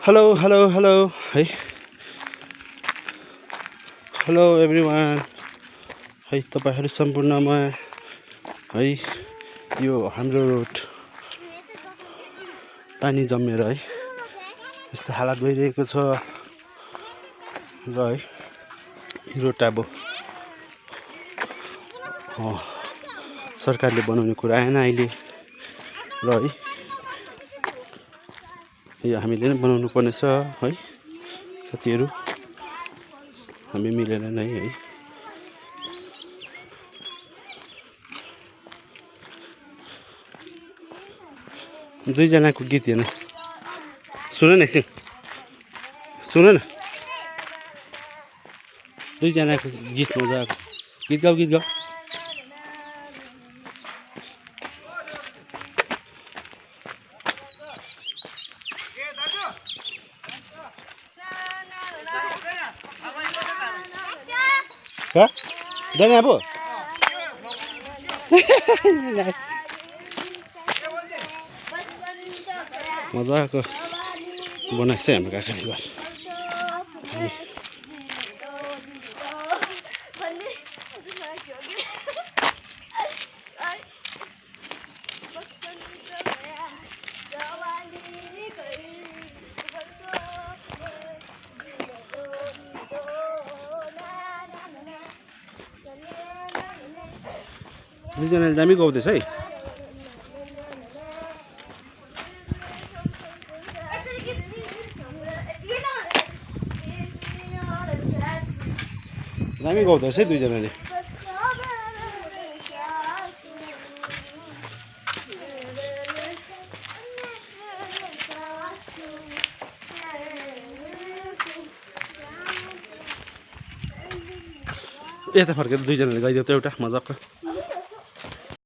Hello hello hello है hello everyone है तपाईहरु सम्पूर्णमा है यो हाम्रो रोड पानी जमेर है यस्तो हालत भइरहेको छ र है यो रोड अब सरकारले बनाउने कुरा आएन अहिले र है यो हामीले नै बनाउनु पर्नेछ है साथीहरु हामी मिलेर नै है दुई जनाको गीत हेर्न सुन न एकछिन सुन न दुई जनाको गीत मजाको गीत गाऊ Hả? Đây nè bố. मजाको बनाएको छ हाम्रो काकाले घर दुईजनाले दामी गाउँदैछ है दामी गाउँदैछ है दुईजनाले यता फर्केर दुईजनाले गाइदियो त एउटा मजाको